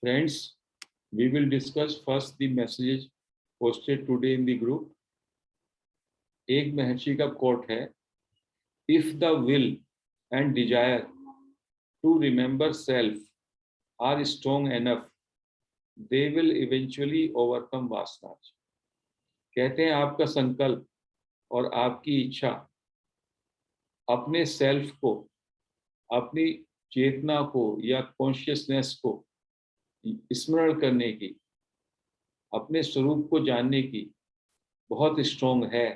Friends, we will discuss first the message posted today in the group. एक महर्षि का coat है, if the will and desire to remember self are strong enough, they will eventually overcome vasanas. कहते हैं आपका संकल्प और आपकी इच्छा अपने सेल्फ को, अपनी चेतना को या कॉन्शियसनेस को स्मरण करने की, अपने स्वरूप को जानने की बहुत स्ट्रॉन्ग है,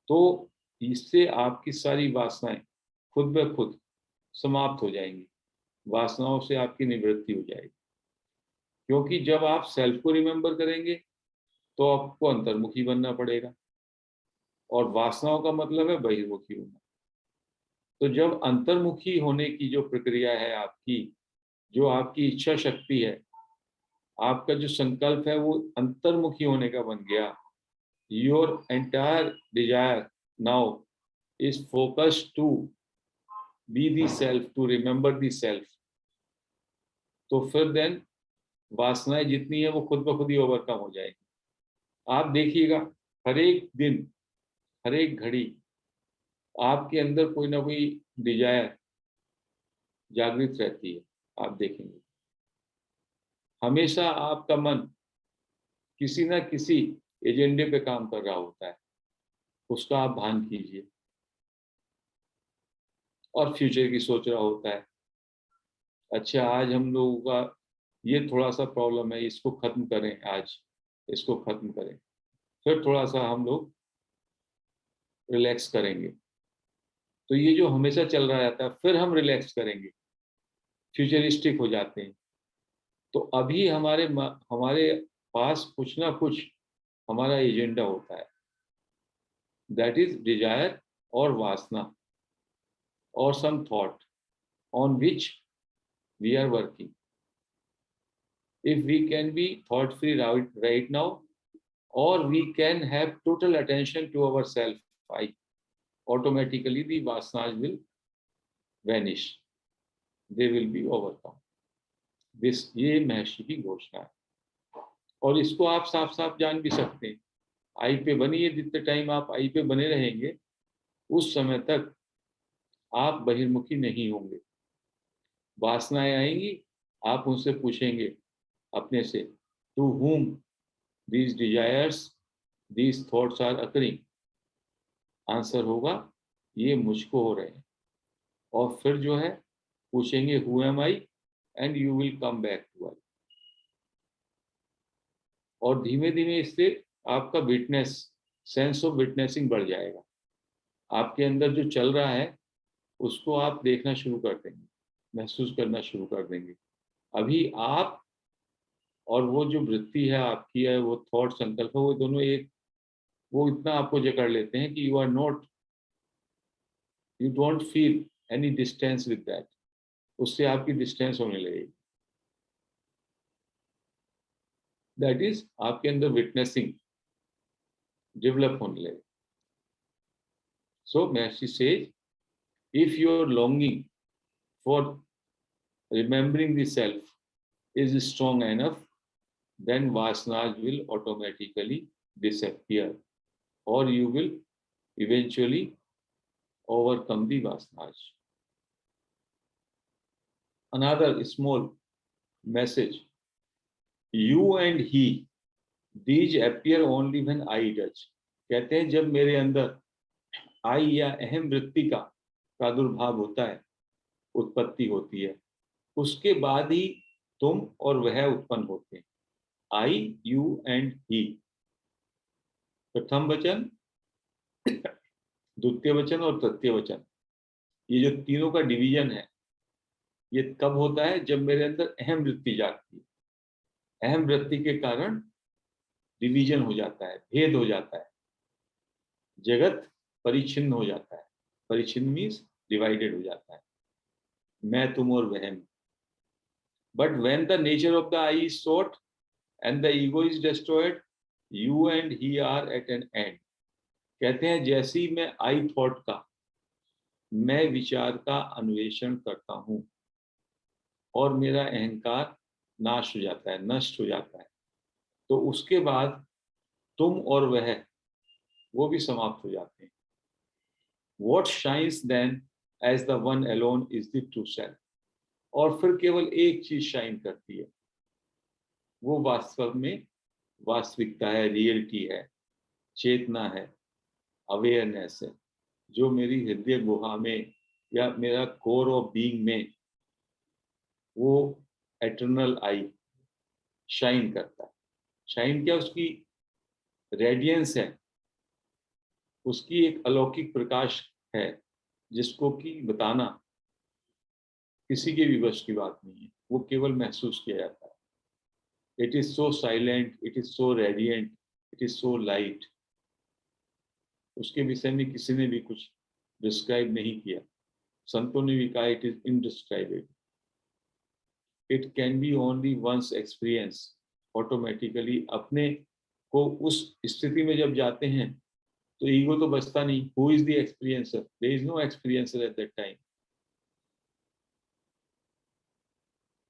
तो इससे आपकी सारी वासनाएं खुद ब खुद समाप्त हो जाएंगी, वासनाओं से आपकी निवृत्ति हो जाएगी। क्योंकि जब आप सेल्फ को रिमेंबर करेंगे तो आपको अंतर्मुखी बनना पड़ेगा, और वासनाओं का मतलब है बहिर्मुखी होना। तो जब अंतर्मुखी होने की जो प्रक्रिया है आपकी, जो आपकी इच्छा शक्ति है, आपका जो संकल्प है वो अंतर्मुखी होने का बन गया, your entire desire now is focused to be the self, to remember the self, तो फिर देन वासनाएं जितनी है वो खुद ब खुद ही ओवरकम हो जाएगी। आप देखिएगा, हर एक दिन, हर एक घड़ी आपके अंदर कोई ना कोई डिजायर जागृत रहती है। आप देखेंगे हमेशा आपका मन किसी ना किसी एजेंडे पे काम कर रहा होता है, उसका आप भान कीजिए। और फ्यूचर की सोच रहा होता है, अच्छा आज हम लोगों का ये थोड़ा सा प्रॉब्लम है, इसको खत्म करें, आज इसको खत्म करें, फिर थोड़ा सा हम लोग रिलैक्स करेंगे। तो ये जो हमेशा चल रहा रहता है, फिर हम रिलैक्स करेंगे, फ्यूचरिस्टिक हो जाते हैं। तो अभी हमारे पास कुछ ना कुछ हमारा एजेंडा होता है, दैट इज डिजायर और वासना और some thought on which we are working. If we can be thought free right now, or we can have total attention to ourself, automatically the vasanas will vanish, they will be overcome. This ये महर्षि की घोषणा है, और इसको आप साफ साफ जान भी सकते हैं। आई पे बनिए, जितने टाइम आप आई पे बने रहेंगे उस समय तक आप बहिर्मुखी नहीं होंगे। वासनाएं आएंगी, आप उनसे पूछेंगे अपने से, to whom these desires, these thoughts are occurring. Answer होगा ये मुझको हो रहे हैं। और फिर जो है पूछेंगे who am I, and you will come back to I. और धीमे धीमे इससे आपका विटनेस, सेंस ऑफ विटनेसिंग बढ़ जाएगा। आपके अंदर जो चल रहा है उसको आप देखना शुरू कर देंगे, महसूस करना शुरू कर देंगे। अभी आप और वो जो वृत्ति है आपकी है, वो थॉट, संकल्प है, वो दोनों एक, वो इतना आपको जकड़ लेते हैं कि you don't feel any distance with that, उससे आपकी डिस्टेंस होने लगेगी। दैट इज आपके अंदर विटनेसिंग डेवलप होने लगेगी। सो महर्षि says, if your longing for remembering the self is strong enough, then vasanas will automatically disappear, or you will eventually overcome the vasanas. Another small message, you and he, these appear only when I does. कहते हैं जब मेरे अंदर आई या अहम वृत्ति का प्रादुर्भाव होता है, उत्पत्ति होती है, उसके बाद ही तुम और वह उत्पन्न होते हैं। आई, यू एंड ही, प्रथम वचन, द्वितीय वचन और तृतीय वचन, ये जो तीनों का डिवीजन है, ये कब होता है? जब मेरे अंदर अहम वृत्ति जागती है। अहम वृत्ति के कारण डिवीजन हो जाता है, भेद हो जाता है, जगत परिच्छिन्न हो जाता है। परिच्छिन्न मीन्स डिवाइडेड हो जाता है, मैं, तुम और वह में। But when the nature of the I is sought and the ego is destroyed, you and he are at an end. कहते हैं जैसे ही मैं आई थॉट का, मैं विचार का अन्वेषण करता हूं और मेरा अहंकार नाश हो जाता है, नष्ट हो जाता है। तो उसके बाद तुम और वह, वो भी समाप्त हो जाते हैं। What shines then as the one alone is the true self। और फिर केवल एक चीज शाइन करती है, वो वास्तव में वास्तविकता है, रियलिटी है, चेतना है, अवेयरनेस है, जो मेरी हृदय गुहा में या मेरा कोर ऑफ बीइंग में वो एटर्नल आई शाइन करता है। शाइन क्या, उसकी रेडियंस है, उसकी एक अलौकिक प्रकाश है, जिसको कि बताना किसी के भी वश की बात नहीं है, वो केवल महसूस किया जाता है। It is so silent, it is so radiant, it is so light. उसके विषय में किसी ने भी कुछ डिस्क्राइब नहीं किया। संतों ने भी कहा it is indescribable. It can be only once experience. Automatically अपने को उस स्थिति में जब जाते हैं तो ईगो तो बचता नहीं। Who is the experiencer? There is no experiencer at that time,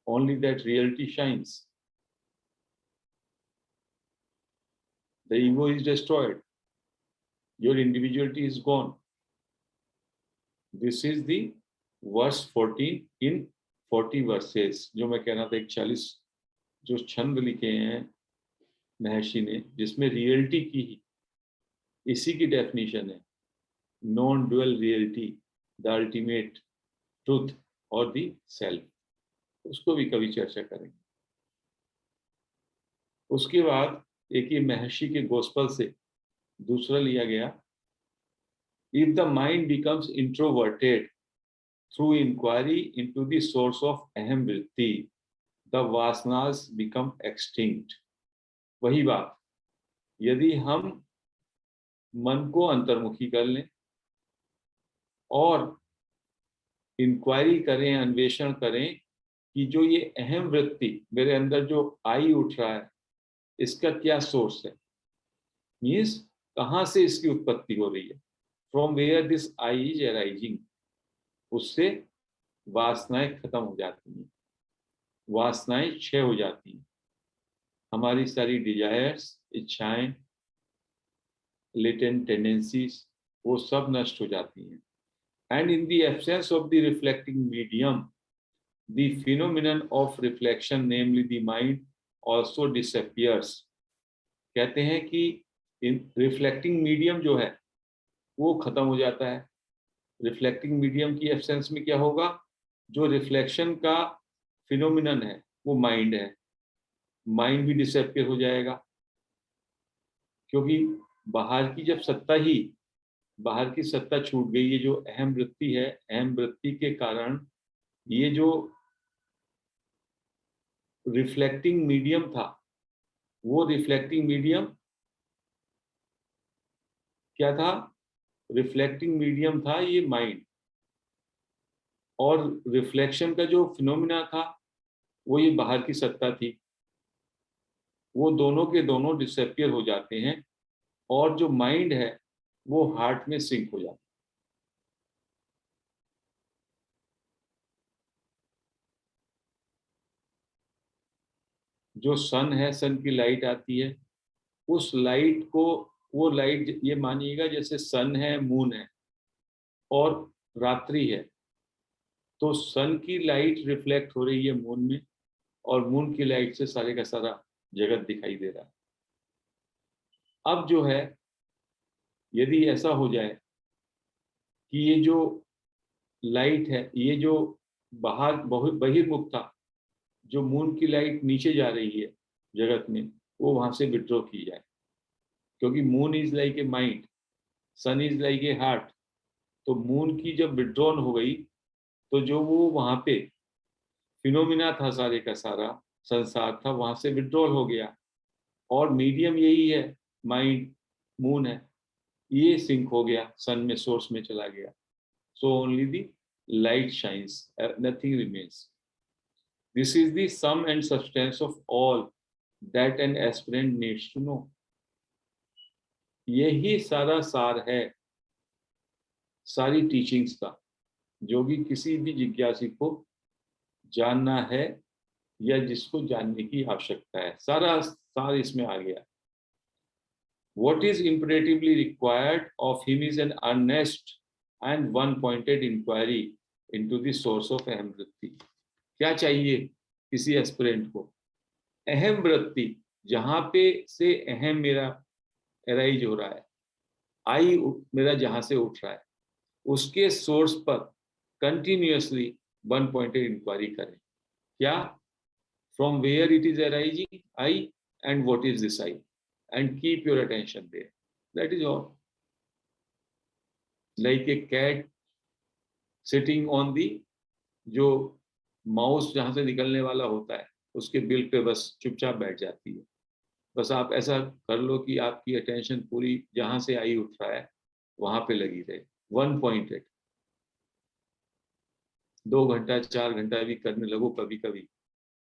only that reality shines। The ego is destroyed, your individuality is gone। This is the verse 14 in 40 verses। जो मैं कह रहा था, 41 जो छंद लिखे हैं महर्षि ने, जिसमें रियलिटी की ही इसी की डेफिनेशन है, non dual reality, the ultimate truth और द सेल्फ। उसको भी कभी चर्चा करेंगे। उसके बाद एक ये महर्षि के गोस्पल से दूसरा लिया गया। If the mind becomes introverted through inquiry into the source of aham vritti, the vasanas become extinct। वही बात, यदि हम मन को अंतर्मुखी कर लें और इंक्वायरी करें, अन्वेषण करें कि जो ये अहम वृत्ति मेरे अंदर जो आई उठ रहा है, इसका क्या सोर्स है, मीन्स कहाँ से इसकी उत्पत्ति हो रही है, from where this I is arising, उससे वासनाएं खत्म हो जाती हैं, वासनाएं क्षय हो जाती हैं। हमारी सारी डिजायर्स, इच्छाएं, लेटेंट टेंडेंसीज, वो सब नष्ट हो जाती हैं। And in the absence of the reflecting medium, the phenomenon of reflection namely the mind also disappears. कहते हैं कि इन रिफ्लेक्टिंग मीडियम जो है वो खत्म हो जाता है। रिफ्लेक्टिंग मीडियम की एब्सेंस में क्या होगा, जो रिफ्लेक्शन का फिनोमिनन है वो माइंड है, माइंड भी डिसअपियर हो जाएगा। क्योंकि बाहर की जब सत्ता ही, बाहर की सत्ता छूट गई, ये जो अहम वृत्ति है, अहम वृत्ति के कारण ये जो रिफ्लेक्टिंग मीडियम था, वो रिफ्लेक्टिंग मीडियम क्या था, रिफ्लेक्टिंग मीडियम था ये माइंड, और रिफ्लेक्शन का जो फिनोमिना था वो ये बाहर की सत्ता थी। वो दोनों के दोनों डिसअपियर हो जाते हैं और जो माइंड है वो हार्ट में सिंक हो जाता है। जो सन है, सन की लाइट आती है, उस लाइट को, वो लाइट ये मानिएगा जैसे सन है, मून है और रात्रि है, तो सन की लाइट रिफ्लेक्ट हो रही है मून में और मून की लाइट से सारे का सारा जगत दिखाई दे रहा है। अब जो है, यदि ऐसा हो जाए कि ये जो लाइट है, ये जो बाहर बहिर्मुख था, जो मून की लाइट नीचे जा रही है जगत में, वो वहां से विड्रॉ की जाए। क्योंकि moon is like a mind, sun is like a heart. तो मून की जब विड्रॉन हो गई तो जो वो वहां पे फिनोमिना था, सारे का सारा संसार था, वहां से विड्रॉल हो गया। और मीडियम यही है, माइंड, मून है, ये सिंक हो गया, सन में, सोर्स में चला गया। So only the light shines, nothing remains. This is the sum and substance of all that an aspirant needs to know. यही सारा सार है सारी टीचिंग्स का, जो भी किसी भी जिज्ञासी को जानना है या जिसको जानने की आवश्यकता है, सारा सार इसमें आ गया। What is imperatively required of him is an earnest and one-pointed inquiry into the source of अहम वृत्ति। क्या चाहिए किसी एस्पिरेंट को? अहम वृत्ति, जहां पे से अहम मेरा एराइज हो रहा है, आई मेरा जहां से उठ रहा है, उसके सोर्स पर कंटिन्यूअसली वन पॉइंटेड इंक्वायरी करें। क्या? From where it is arising I and what is this I, and keep your attention there. That is all. Like a cat sitting on the, जो माउस जहां से निकलने वाला होता है उसके बिल पे बस चुपचाप बैठ जाती है। बस आप ऐसा कर लो कि आपकी अटेंशन पूरी जहां से आई उठ रहा है वहां पे लगी रहे, वन पॉइंटेड। 2 घंटा 4 घंटा भी करने लगो, कभी कभी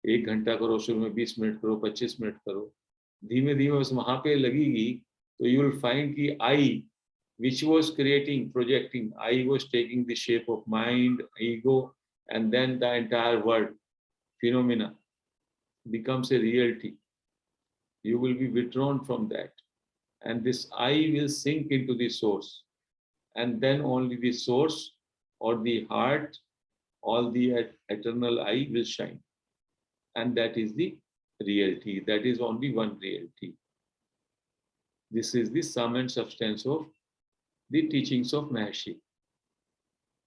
1 घंटा करो, शुरू में 20 मिनट करो, 25 मिनट करो, धीमे धीमे बस वहां पे लगेगी तो यू विल फाइंड कि आई which was creating, projecting, I was taking the shape of mind, ego, and then the entire world phenomena becomes a reality. You will be withdrawn from that, and this I will sink into the source, and then only the source or the heart, all the eternal I will shine, and that is the reality. That is only one reality. This is the sum and substance of the teachings of Maharshi,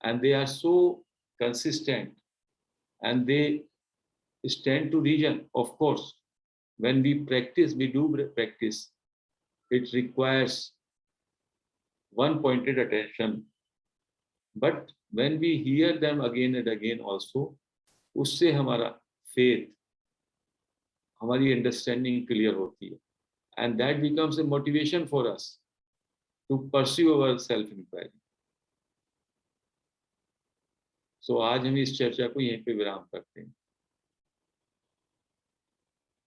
and they are so consistent and they stand to reason. Of course, when we practice, we do practice, it requires one pointed attention, but when we hear them again and again also, उससे हमारा faith, हमारी understanding clear होती है, and that becomes a motivation for us to pursue our self-inquiry. So आज हम इस चर्चा को यहीं पे विराम करते हैं।